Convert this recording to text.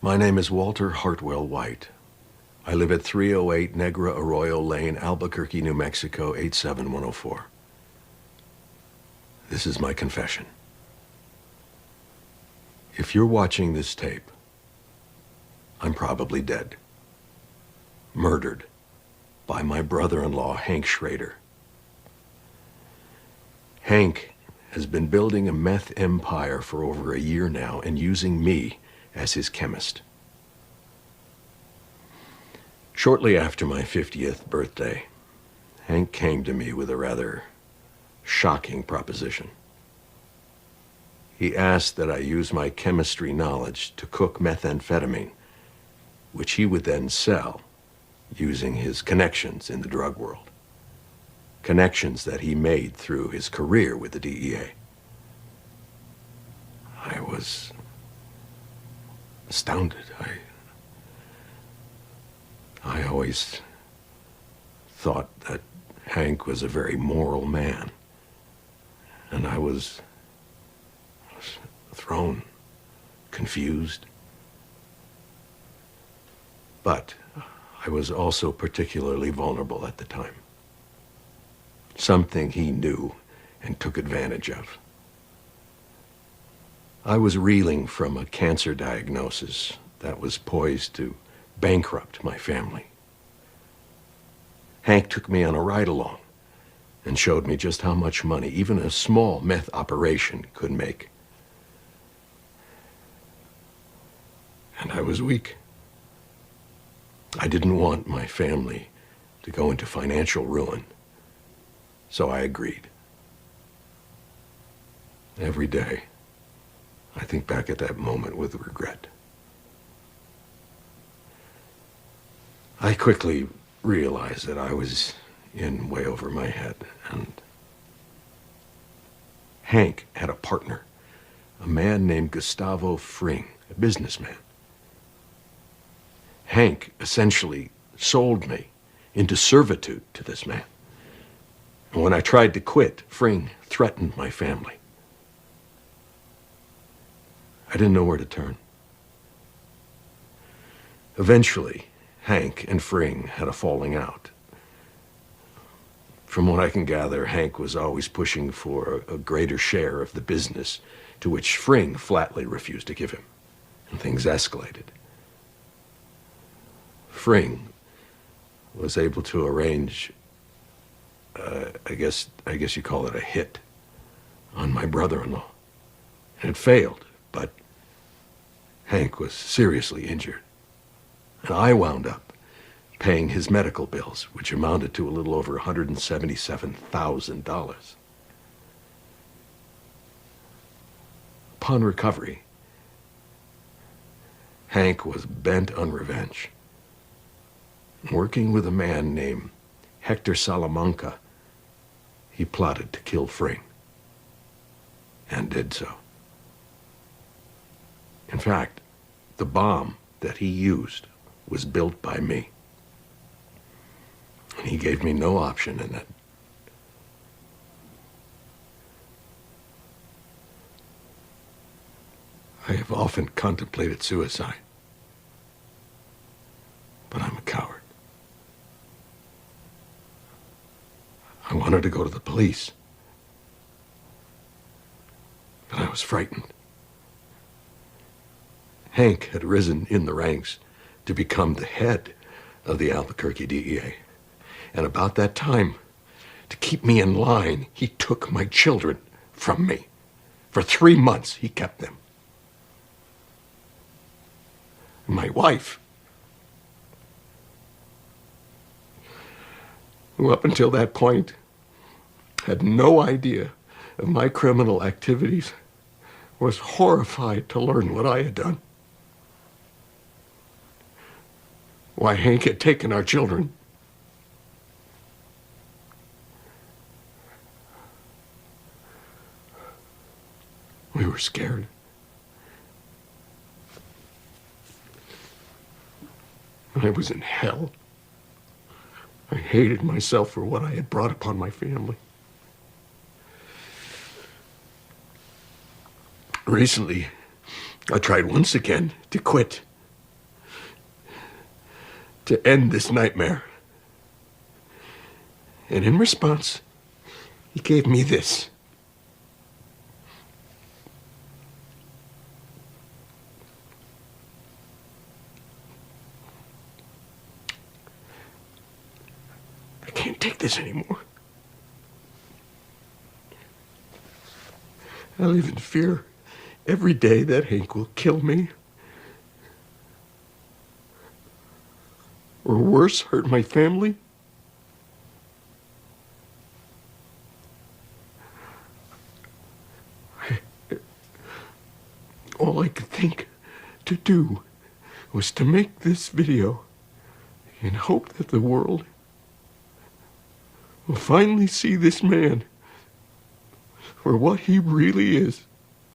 My name is Walter Hartwell White. I live at 308 Negra Arroyo Lane, Albuquerque, New Mexico, 87104. This is my confession. If you're watching this tape, I'm probably dead. Murdered by my brother-in-law, Hank Schrader. Hank has been building a meth empire for over a year now and using me as his chemist. Shortly after my 50th birthday, Hank came to me with a rather shocking proposition. He asked that I use my chemistry knowledge to cook methamphetamine, which he would then sell using his connections in the drug world. Connections that he made through his career with the DEA. I was astounded. I always thought that Hank was a very moral man. And I was thrown, confused. But I was also particularly vulnerable at the time. Something he knew and took advantage of. I was reeling from a cancer diagnosis that was poised to bankrupt my family. Hank took me on a ride-along and showed me just how much money even a small meth operation could make. And I was weak. I didn't want my family to go into financial ruin, so I agreed. Every day, I think back at that moment with regret. I quickly realized that I was in way over my head, and Hank had a partner, a man named Gustavo Fring, a businessman. Hank essentially sold me into servitude to this man. And when I tried to quit, Fring threatened my family. I didn't know where to turn. Eventually, Hank and Fring had a falling out. From what I can gather, Hank was always pushing for a greater share of the business, to which Fring flatly refused to give him, and things escalated. Fring was able to arrange, I guess you call it a hit, on my brother-in-law. And it failed, but Hank was seriously injured. And I wound up paying his medical bills, which amounted to a little over $177,000. Upon recovery, Hank was bent on revenge. Working with a man named Hector Salamanca, he plotted to kill Fring, and did so. In fact, the bomb that he used was built by me. And he gave me no option in it. I have often contemplated suicide, but I'm a coward. I wanted to go to the police, but I was frightened. Hank had risen in the ranks to become the head of the Albuquerque DEA. And about that time, to keep me in line, he took my children from me. For 3 months, he kept them. My wife, who up until that point had no idea of my criminal activities, was horrified to learn what I had done. Why Hank had taken our children. We were scared. I was in hell. I hated myself for what I had brought upon my family. Recently, I tried once again to quit to end this nightmare. And in response, he gave me this. I can't take this anymore. I live in fear every day that Hank will kill me. Or worse, hurt my family. All I could think to do was to make this video in hope that the world will finally see this man for what he really is.